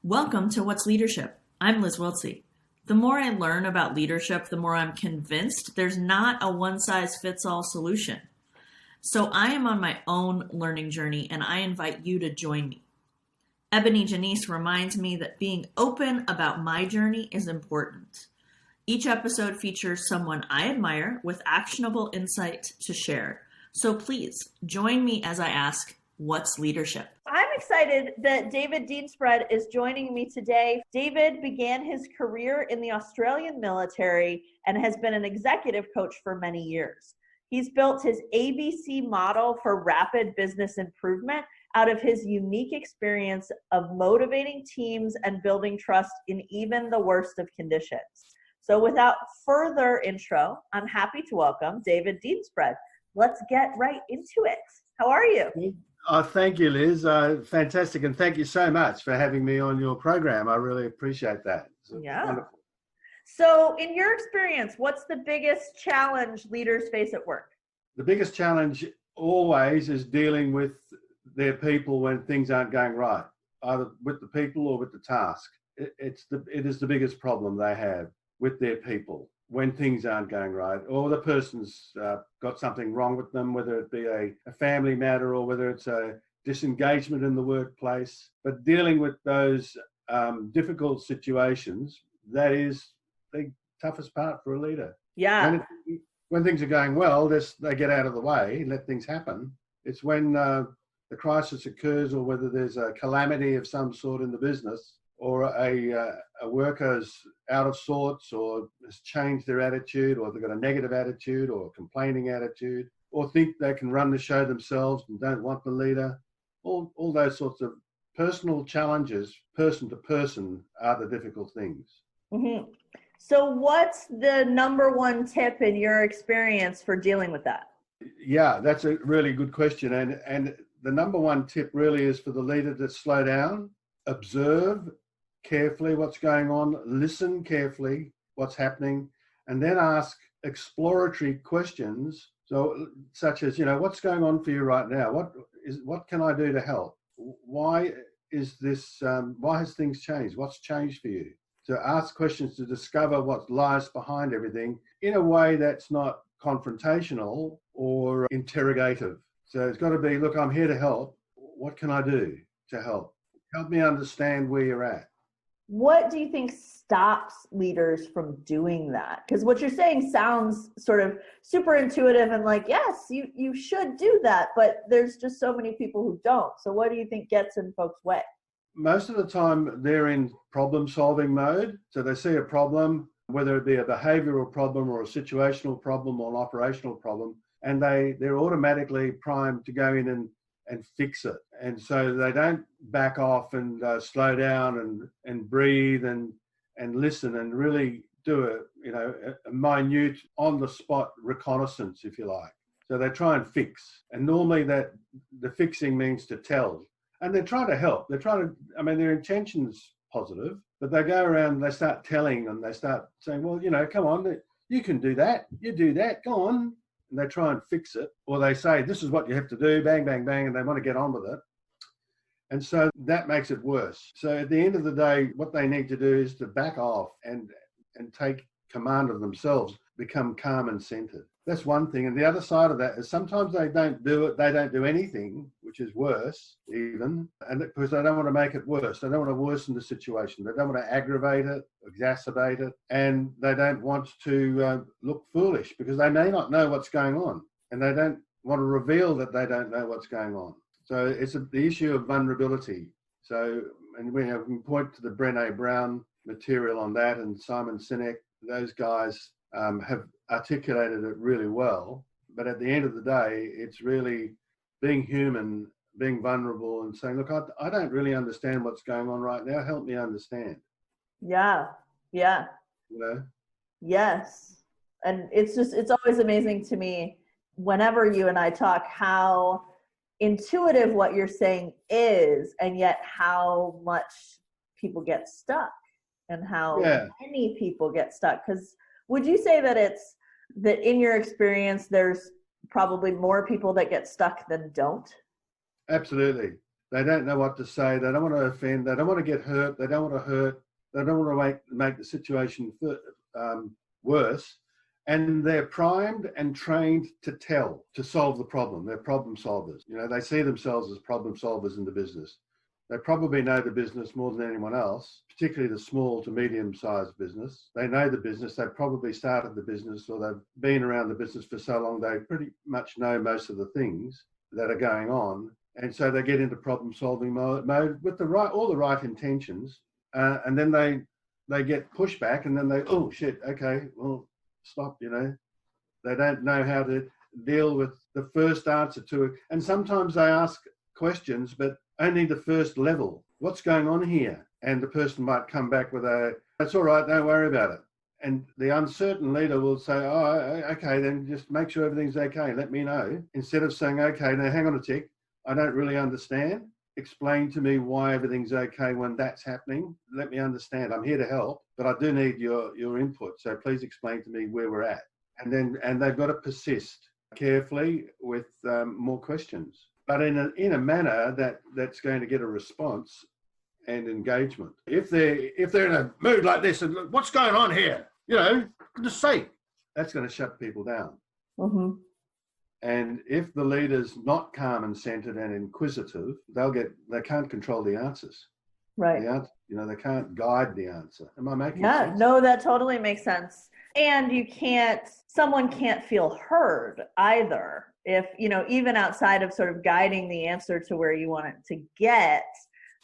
Welcome to What's Leadership. I'm Liz Wiltsey. The more I learn about leadership, the more I'm convinced there's not a one-size-fits-all solution. So I am on my own learning journey, and I invite you to join me. Ebony Janice reminds me that being open about my journey is important. Each episode features someone I admire with actionable insight to share. So please join me as I ask, what's leadership? I'm excited that David Deane-Spread is joining me today. David began his career in the Australian military and has been an executive coach for many years. He's built his ABC model for rapid business improvement out of his unique experience of motivating teams and building trust in even the worst of conditions. So without further intro, I'm happy to welcome David Deane-Spread. Let's get right into it. How are you? Thank you, Liz. Fantastic. And thank you so much for having me on your program. I really appreciate that. Yeah. Wonderful. So in your experience, what's the biggest challenge leaders face at work? The biggest challenge always is dealing with their people when things aren't going right, either with the people or with the task. It is the biggest problem they have with their people when things aren't going right, or the person's got something wrong with them, whether it be a family matter or whether it's a disengagement in the workplace. But dealing with those difficult situations, that is the toughest part for a leader. Yeah. When things are going well, they get out of the way and let things happen. It's when the crisis occurs, or whether there's a calamity of some sort in the business, or a worker's out of sorts, or has changed their attitude, or they've got a negative attitude or a complaining attitude, or think they can run the show themselves and don't want the leader. All those sorts of personal challenges, person to person, are the difficult things. Mm-hmm. So what's the number one tip in your experience for dealing with that? Yeah, that's a really good question. And the number one tip really is for the leader to slow down, observe carefully what's going on, listen carefully what's happening, and then ask exploratory questions. So, such as, what's going on for you right now? What can I do to help? Why is this? Why has things changed? What's changed for you? To ask questions to discover what lies behind everything in a way that's not confrontational or interrogative. So it's got to be, look, I'm here to help. What can I do to help? Help me understand where you're at. What do you think stops leaders from doing that? Because what you're saying sounds sort of super intuitive and like, yes, you should do that, but there's just so many people who don't. So what do you think gets in folks' way? Most of the time they're in problem-solving mode. So they see a problem, whether it be a behavioral problem or a situational problem or an operational problem, and they're automatically primed to go in and fix it. And so they don't back off and slow down and breathe and listen and really do a minute on-the-spot reconnaissance, if you like. So they try and fix. And normally that the fixing means to tell. And they're trying to help. Their intention's positive, but they go around, they start telling, and they start saying, well, come on, you can do that. You do that, go on. And they try and fix it, or they say, this is what you have to do, bang, bang, bang, and they want to get on with it. And so that makes it worse. So at the end of the day, what they need to do is to back off and take command of themselves, become calm and centered. That's one thing. And the other side of that is sometimes they don't do it, they don't do anything, which is worse even, and because they don't want to make it worse. They don't want to worsen the situation. They don't want to aggravate it, exacerbate it, and they don't want to look foolish because they may not know what's going on, and they don't want to reveal that they don't know what's going on. So it's the issue of vulnerability. So, and we can point to the Brené Brown material on that, and Simon Sinek. Those guys have articulated it really well. But at the end of the day, it's really being human, being vulnerable, and saying, look, I don't really understand what's going on right now. Help me understand. Yeah. Yes. And it's always amazing to me whenever you and I talk how intuitive what you're saying is, and yet how much people get stuck and how many people get stuck. Because would you say that in your experience, there's probably more people that get stuck than don't? Absolutely. They don't know what to say. They don't want to offend. They don't want to get hurt. They don't want to hurt. They don't want to make the situation worse. And they're primed and trained to solve the problem. They're problem solvers. They see themselves as problem solvers in the business. They probably know the business more than anyone else, particularly the small to medium-sized business. They know the business. They've probably started the business, or they've been around the business for so long, they pretty much know most of the things that are going on. And so they get into problem-solving mode with all the right intentions, and then they get pushback, and then oh shit, okay, well, stop. They don't know how to deal with the first answer to it, and sometimes they ask questions, but only the first level. What's going on here? And the person might come back with that's all right, don't worry about it. And the uncertain leader will say, oh, okay, then just make sure everything's okay. Let me know. Instead of saying, okay, now hang on a tick. I don't really understand. Explain to me why everything's okay when that's happening. Let me understand. I'm here to help, but I do need your input. So please explain to me where we're at. And they've got to persist carefully with more questions, but in a manner that's going to get a response and engagement. If they're in a mood like this and what's going on here, just say, that's going to shut people down. Mm-hmm. And if the leader's not calm and centered and inquisitive, they can't control the answers. Right. They can't guide the answer. Am I making sense? Yeah, no, that totally makes sense. And someone can't feel heard either. If, even outside of sort of guiding the answer to where you want it to get,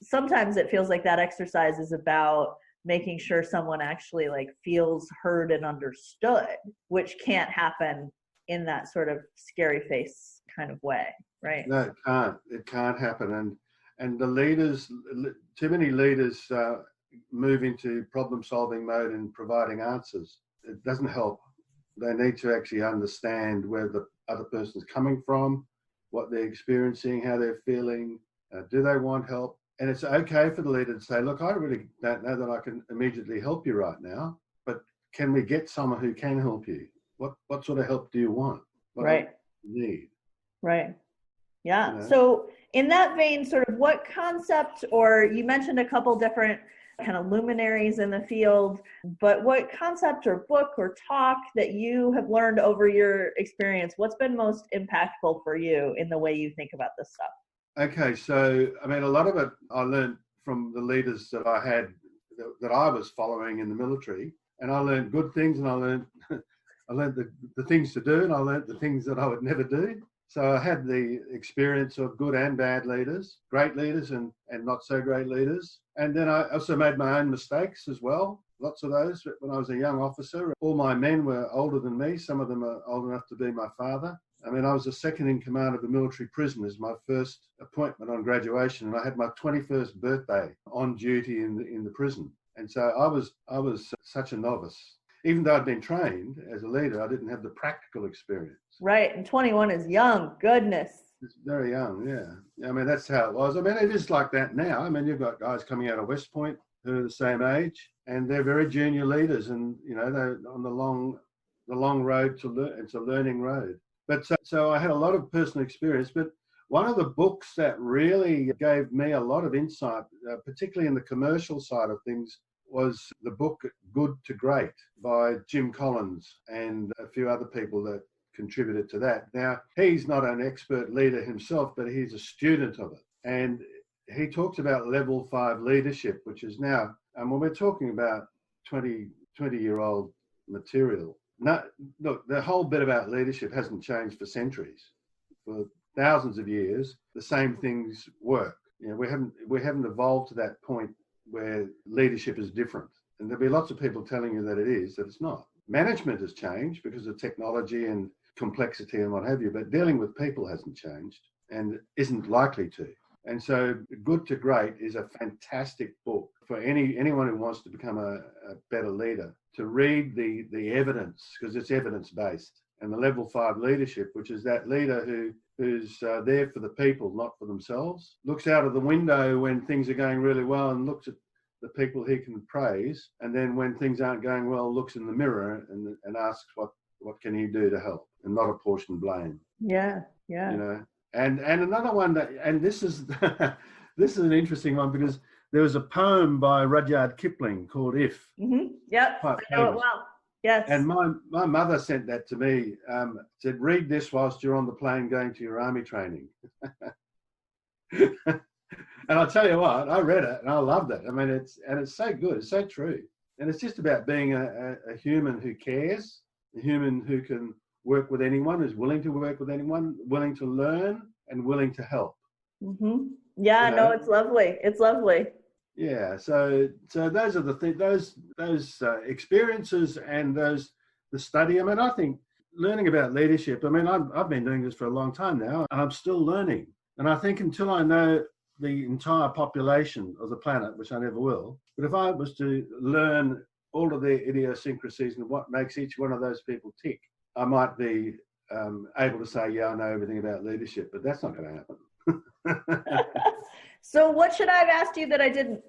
sometimes it feels like that exercise is about making sure someone actually feels heard and understood, which can't happen in that sort of scary face kind of way, right? No, it can't. It can't happen. And the leaders, too many leaders move into problem-solving mode and providing answers. It doesn't help. They need to actually understand where the other person's coming from, what they're experiencing, how they're feeling. Do they want help? And it's okay for the leader to say, look, I really don't know that I can immediately help you right now, but can we get someone who can help you? What sort of help do you want? What right. do you need? Right. Yeah. So in that vein, sort of what concept, or you mentioned a couple different kind of luminaries in the field, but what concept or book or talk that you have learned over your experience, what's been most impactful for you in the way you think about this stuff? Okay. So, a lot of it I learned from the leaders that I had, that I was following in the military, and I learned good things, and I learned the things to do, and I learned the things that I would never do. So I had the experience of good and bad leaders, great leaders and not so great leaders. And then I also made my own mistakes as well. Lots of those when I was a young officer. All my men were older than me. Some of them are old enough to be my father. I was the second in command of a military prison as my first appointment on graduation. And I had my 21st birthday on duty in the prison. And so I was such a novice. Even though I'd been trained as a leader, I didn't have the practical experience. Right. And 21 is young. Goodness. It's very young, yeah. That's how it was. It is like that now. You've got guys coming out of West Point who are the same age, and they're very junior leaders, and, they're on the long road it's a learning road. But so I had a lot of personal experience, but one of the books that really gave me a lot of insight, particularly in the commercial side of things, was the book Good to Great by Jim Collins and a few other people that contributed to that. Now, he's not an expert leader himself, but he's a student of it. And he talks about level 5 leadership, which is now, when we're talking about 20-year-old material. No, look, the whole bit about leadership hasn't changed for centuries. For thousands of years, the same things work. We haven't evolved to that point where leadership is different. And there'll be lots of people telling you that it's not. Management has changed because of technology and complexity and what have you, but dealing with people hasn't changed and isn't likely to. And so Good to Great is a fantastic book for anyone who wants to become a better leader, to read the evidence, because it's evidence-based, and the level 5 leadership, which is that leader who's there for the people, not for themselves, looks out of the window when things are going really well and looks at the people he can praise, and then when things aren't going well, looks in the mirror and asks what can he do to help, and not apportion blame. Yeah. And another one and this is this is an interesting one because there was a poem by Rudyard Kipling called If. Mm-hmm. Yep, Quite I know it famous. well. Yes. And my mother sent that to me, said, read this whilst you're on the plane going to your army training. And I'll tell you what, I read it and I loved it. I mean, it's so good. It's so true. And it's just about being a human who cares, a human who can work with anyone, who's willing to work with anyone, willing to learn and willing to help. Mm-hmm. Yeah, You know? no, it's lovely. It's lovely. Yeah. So those are the things, those experiences and the study. I mean, I think learning about leadership, I mean, I've been doing this for a long time now and I'm still learning. And I think until I know the entire population of the planet, which I never will, but if I was to learn all of their idiosyncrasies and what makes each one of those people tick, I might be able to say, yeah, I know everything about leadership, but that's not going to happen. So what should I have asked you that I didn't?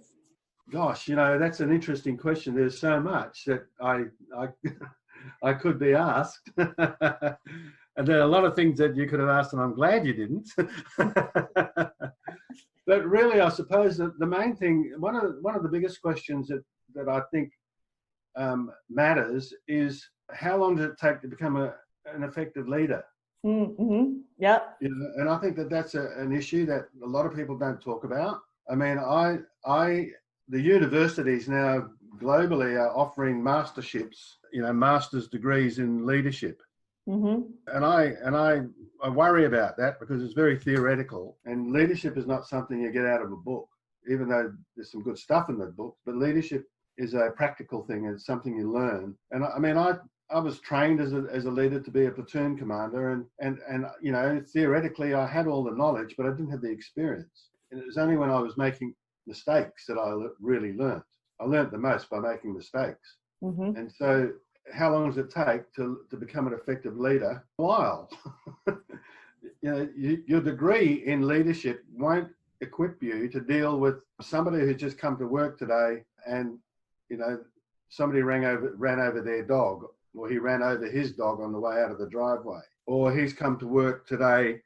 Gosh, that's an interesting question. There's so much that I could be asked. And there are a lot of things that you could have asked, and I'm glad you didn't. But really, I suppose that the main thing, one of the biggest questions that I think matters is how long does it take to become an effective leader? Mm-hmm. Yep. And I think that's an issue that a lot of people don't talk about. I mean, the universities now globally are offering masterships, master's degrees in leadership. Mm-hmm. And I worry about that because it's very theoretical, and leadership is not something you get out of a book, even though there's some good stuff in the book. But leadership is a practical thing. It's something you learn. And I mean, I was trained as a leader to be a platoon commander, and theoretically I had all the knowledge, but I didn't have the experience. And it was only when I was making mistakes that I really learned. I learned the most by making mistakes. Mm-hmm. And so how long does it take to become an effective leader? A while. Your degree in leadership won't equip you to deal with somebody who's just come to work today and, somebody ran over their dog, or he ran over his dog on the way out of the driveway, or he's come to work today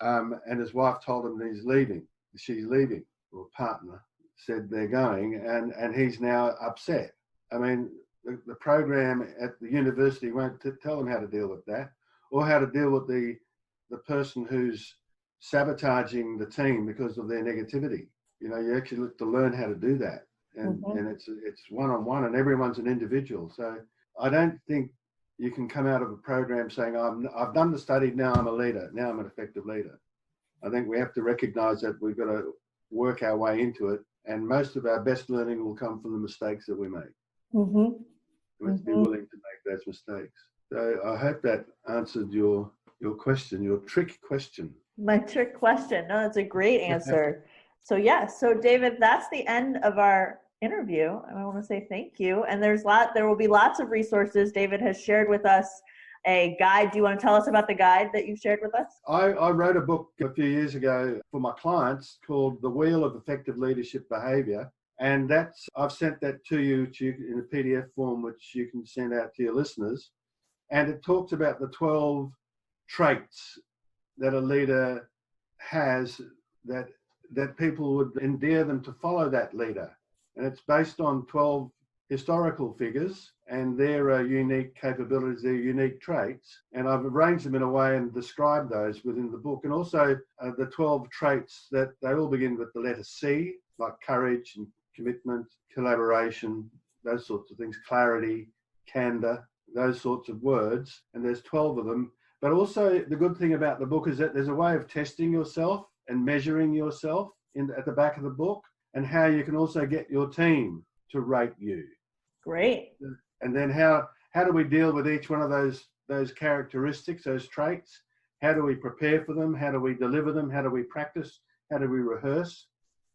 and his wife told him that she's leaving, or partner said they're going, and he's now upset. I mean, the program at the university won't tell them how to deal with that, or how to deal with the person who's sabotaging the team because of their negativity. You actually look to learn how to do that, and it's one-on-one, and everyone's an individual. So I don't think you can come out of a program saying I've done the study, now I'm a leader, now I'm an effective leader. I think we have to recognise that we've got to work our way into it, and most of our best learning will come from the mistakes that we make. Mm-hmm. We have to be willing to make those mistakes. So I hope that answered your question, your trick question. My trick question. No, that's a great answer. So so David, that's the end of our interview. I want to say thank you. And there will be lots of resources. David has shared with us a guide. Do you want to tell us about the guide that you've shared with us? I wrote a book a few years ago for my clients called The Wheel of Effective Leadership Behaviour. And I've sent that to you in a PDF form, which you can send out to your listeners. And it talks about the 12 traits that a leader has that people would endear them to follow that leader. And it's based on 12 historical figures and their unique capabilities, their unique traits. And I've arranged them in a way and described those within the book. And also the 12 traits that they all begin with the letter C, like courage and commitment, collaboration, those sorts of things, clarity, candor, those sorts of words. And there's 12 of them. But also the good thing about the book is that there's a way of testing yourself and measuring yourself at the back of the book, and how you can also get your team to rate you. Great. And then how do we deal with each one of those characteristics, those traits? How do we prepare for them? How do we deliver them? How do we practice? How do we rehearse?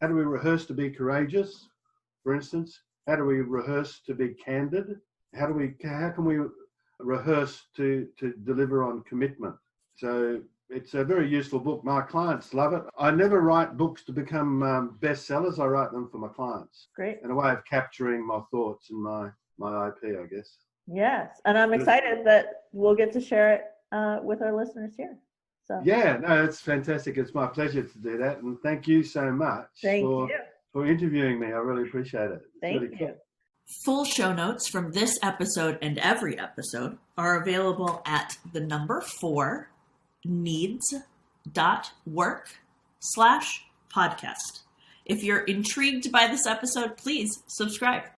How do we rehearse to be courageous, for instance? How do we rehearse to be candid? How can we rehearse to deliver on commitment? So it's a very useful book. My clients love it. I never write books to become bestsellers. I write them for my clients. Great. In a way of capturing my thoughts and my IP, I guess. Yes. And I'm excited that we'll get to share it with our listeners here. So Yeah, no, it's fantastic. It's my pleasure to do that. And thank you so much for interviewing me. I really appreciate it. Thank really you. cool. Full show notes from this episode and every episode are available at 4needs.work/podcast. If you're intrigued by this episode, please subscribe.